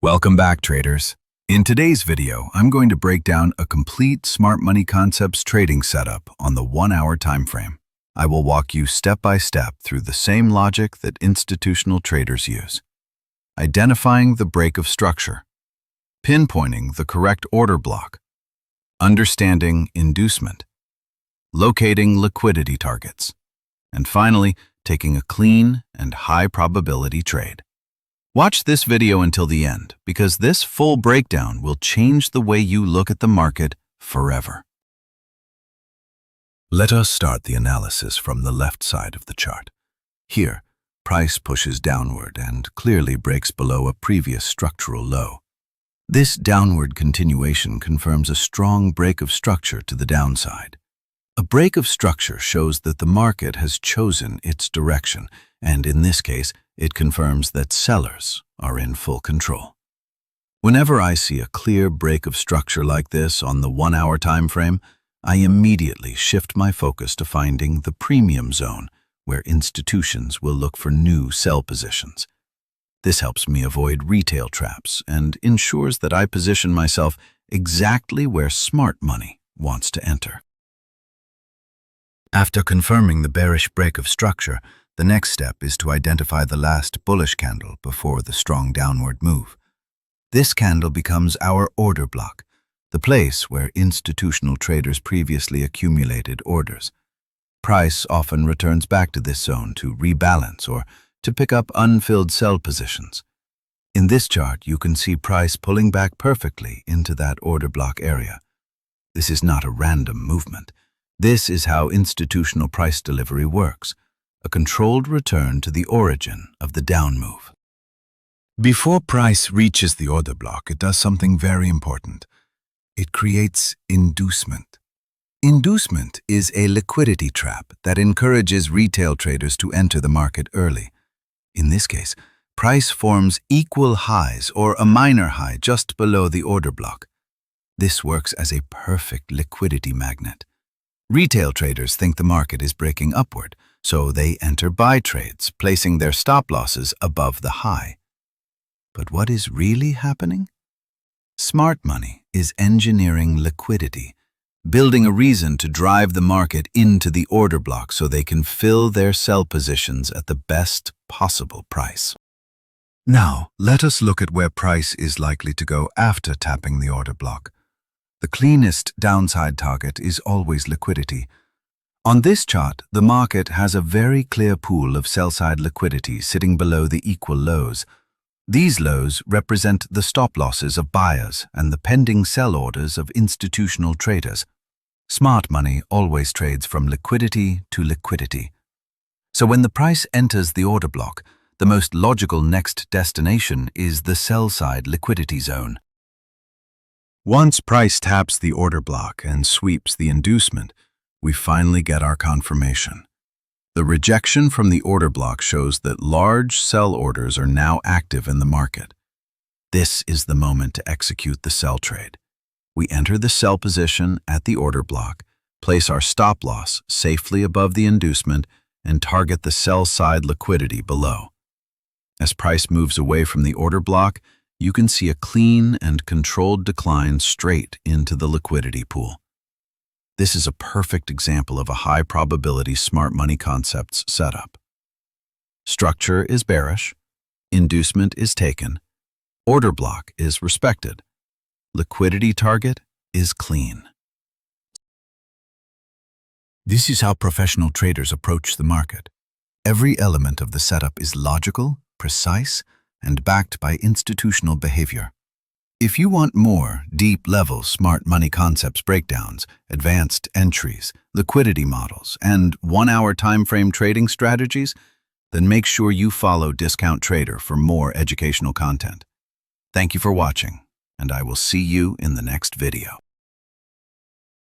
Welcome back, traders. In today's video, I'm going to break down a complete Smart Money Concepts trading setup on the 1-hour time frame. I will walk you step by step through the same logic that institutional traders use. Identifying the break of structure, pinpointing the correct order block, understanding inducement, locating liquidity targets, and finally, taking a clean and high probability trade. Watch this video until the end, because this full breakdown will change the way you look at the market forever. Let us start the analysis from the left side of the chart. Here, price pushes downward and clearly breaks below a previous structural low. This downward continuation confirms a strong break of structure to the downside. A break of structure shows that the market has chosen its direction, and in this case, it confirms that sellers are in full control. Whenever I see a clear break of structure like this on the 1-hour time frame, I immediately shift my focus to finding the premium zone, where institutions will look for new sell positions. This helps me avoid retail traps and ensures that I position myself exactly where smart money wants to enter. After confirming the bearish break of structure, the next step is to identify the last bullish candle before the strong downward move. This candle becomes our order block, the place where institutional traders previously accumulated orders. Price often returns back to this zone to rebalance or to pick up unfilled sell positions. In this chart, you can see price pulling back perfectly into that order block area. This is not a random movement. This is how institutional price delivery works, a controlled return to the origin of the down move. Before price reaches the order block, it does something very important. It creates inducement. Inducement is a liquidity trap that encourages retail traders to enter the market early. In this case, price forms equal highs or a minor high just below the order block. This works as a perfect liquidity magnet. Retail traders think the market is breaking upward, so they enter buy trades, placing their stop losses above the high. But what is really happening? Smart money is engineering liquidity, building a reason to drive the market into the order block so they can fill their sell positions at the best possible price. Now, let us look at where price is likely to go after tapping the order block. The cleanest downside target is always liquidity. On this chart, the market has a very clear pool of sell-side liquidity sitting below the equal lows. These lows represent the stop losses of buyers and the pending sell orders of institutional traders. Smart money always trades from liquidity to liquidity. So when the price enters the order block, the most logical next destination is the sell-side liquidity zone. Once price taps the order block and sweeps the inducement, we finally get our confirmation. The rejection from the order block shows that large sell orders are now active in the market. This is the moment to execute the sell trade. We enter the sell position at the order block, place our stop loss safely above the inducement, and target the sell side liquidity below. As price moves away from the order block, you can see a clean and controlled decline straight into the liquidity pool. This is a perfect example of a high-probability Smart Money Concepts setup. Structure is bearish, inducement is taken, order block is respected, liquidity target is clean. This is how professional traders approach the market. Every element of the setup is logical, precise, and backed by institutional behavior. If you want more deep-level Smart Money Concepts breakdowns, advanced entries, liquidity models, and 1-hour time frame trading strategies, then make sure you follow Discount Trader for more educational content. Thank you for watching, and I will see you in the next video.